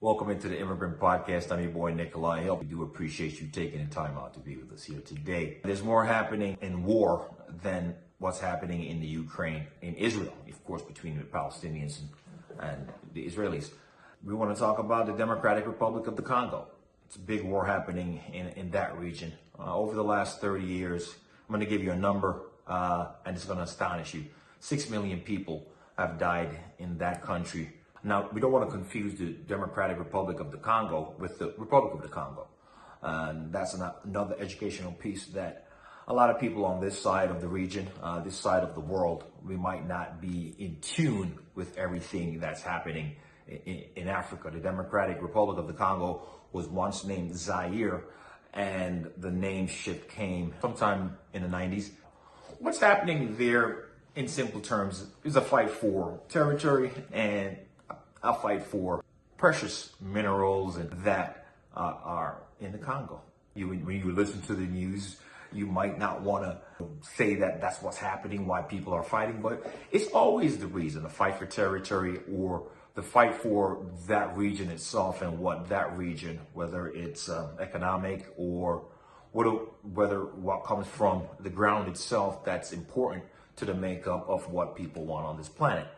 Welcome into the Immigrant Podcast. I'm your boy Nikolai. I do appreciate you taking the time out to be with us here today. There's more happening in war than what's happening in the Ukraine, in Israel, of course, between the Palestinians and the Israelis. We want to talk about the Democratic Republic of the Congo. It's a big war happening in that region. Over the last 30 years, I'm going to give you a number, and it's going to astonish you. 6 million people have died in that country. Now, we don't want to confuse the Democratic Republic of the Congo with the Republic of the Congo. And that's another educational piece that a lot of people on this side of the region, this side of the world, we might not be in tune with everything that's happening in Africa. The Democratic Republic of the Congo was once named Zaire, and the name shift came sometime in the 90s. What's happening there, in simple terms, is a fight for territory and a fight for precious minerals and that are in the Congo. When you listen to the news, you might not want to say that that's what's happening, why people are fighting, but it's always the reason, the fight for territory or the fight for that region itself and what that region, whether it's economic or whether what comes from the ground itself, that's important to the makeup of what people want on this planet.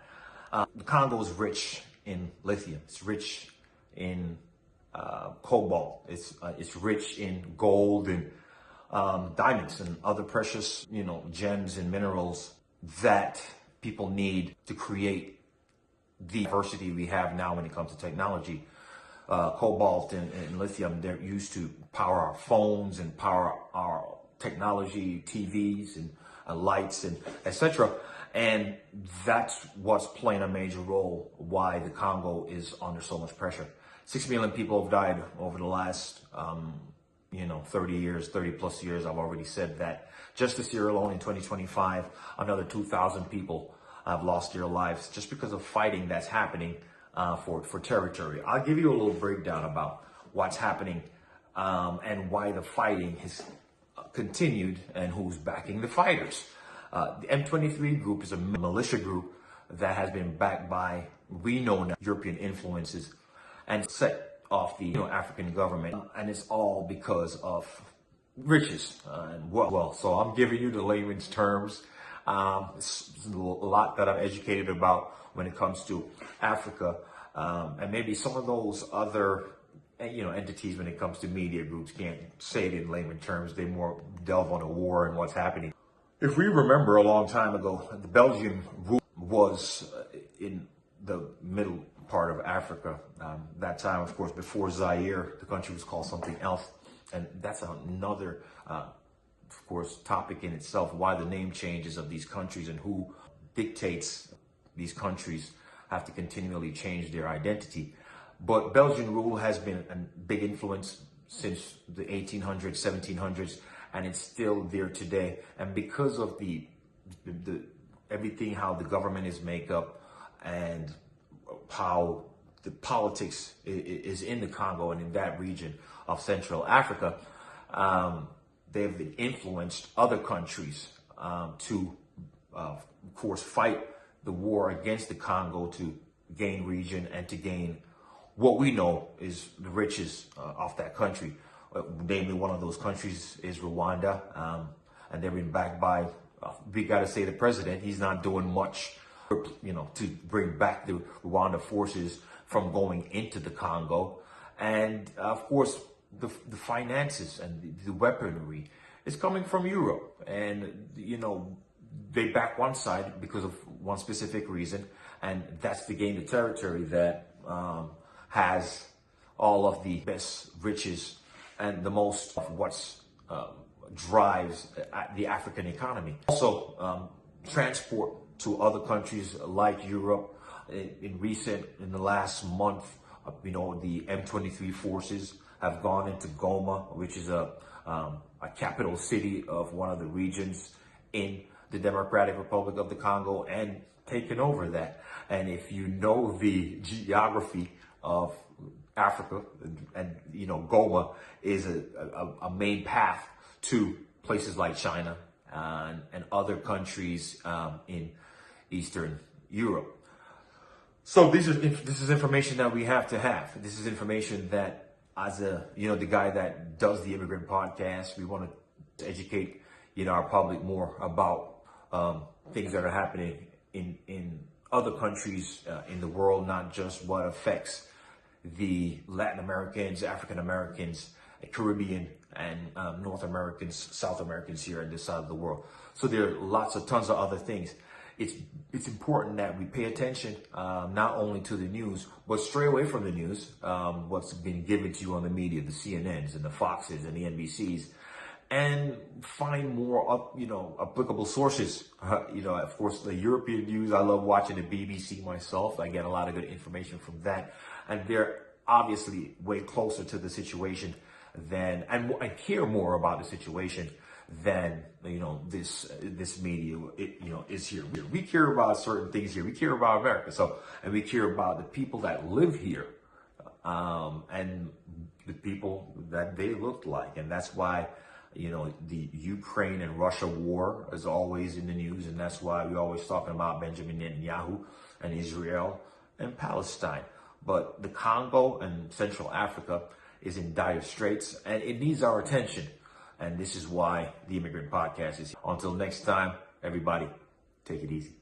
The Congo is rich in lithium. It's rich in cobalt. It's rich in gold and diamonds and other precious, gems and minerals that people need to create the diversity we have now when it comes to technology. Cobalt and lithium, they're used to power our phones and power our technology, TVs and lights and etc. And that's what's playing a major role why the Congo is under so much pressure. 6 million people have died over the last, 30 plus years. I've already said that. Just this year alone in 2025, another 2,000 people have lost their lives just because of fighting that's happening for territory. I'll give you a little breakdown about what's happening and why the fighting has continued and who's backing the fighters. The M23 group is a militia group that has been backed by renowned European influences and set off the African government, and it's all because of riches and wealth. So I'm giving you the layman's terms. It's a lot that I'm educated about when it comes to Africa, and maybe some of those other entities when it comes to media groups can't say it in layman terms. They more delve on the war and what's happening. If we remember a long time ago, the Belgian rule was in the middle part of Africa. That time, of course, before Zaire, the country was called something else. And that's another, of course, topic in itself, why the name changes of these countries and who dictates these countries have to continually change their identity. But Belgian rule has been a big influence since the 1800s, 1700s, and it's still there today. And because of the everything, how the government is made up and how the politics is in the Congo and in that region of Central Africa, they've influenced other countries to, of course, fight the war against the Congo to gain region and to gain what we know is the riches of that country. Namely, one of those countries is Rwanda, and they've been backed by, we got to say, the president. He's not doing much, to bring back the Rwanda forces from going into the Congo. And of course, the finances and the weaponry is coming from Europe. And, they back one side because of one specific reason, and that's to gain the territory that has all of the best riches and the most of what's drives the African economy. Also, transport to other countries like Europe. In the last month, the M23 forces have gone into Goma, which is a capital city of one of the regions in the Democratic Republic of the Congo, and taken over that. And if you know the geography of Africa, and Goma is a main path to places like China and other countries in Eastern Europe. So this is information that we have to have. This is information that, as the guy that does the Immigrant Podcast, we want to educate, our public more about things that are happening in other countries in the world, not just what affects the Latin Americans, African Americans, Caribbean, and North Americans, South Americans here on this side of the world. So there are tons of other things. It's important that we pay attention not only to the news, but stray away from the news, what's been given to you on the media, the CNNs and the Foxes and the NBCs, and find more applicable sources. Of course, the European news, I love watching the BBC myself. I get a lot of good information from that, and they're obviously way closer to the situation than, and I care more about the situation than this media is here. We care about certain things here. We care about America, and we care about the people that live here, and the people that they look like, and that's why the Ukraine and Russia war is always in the news, and that's why we're always talking about Benjamin Netanyahu and Israel and Palestine. But the Congo and Central Africa is in dire straits, and it needs our attention. And this is why the Immigrant Podcast is here. Until next time, everybody, take it easy.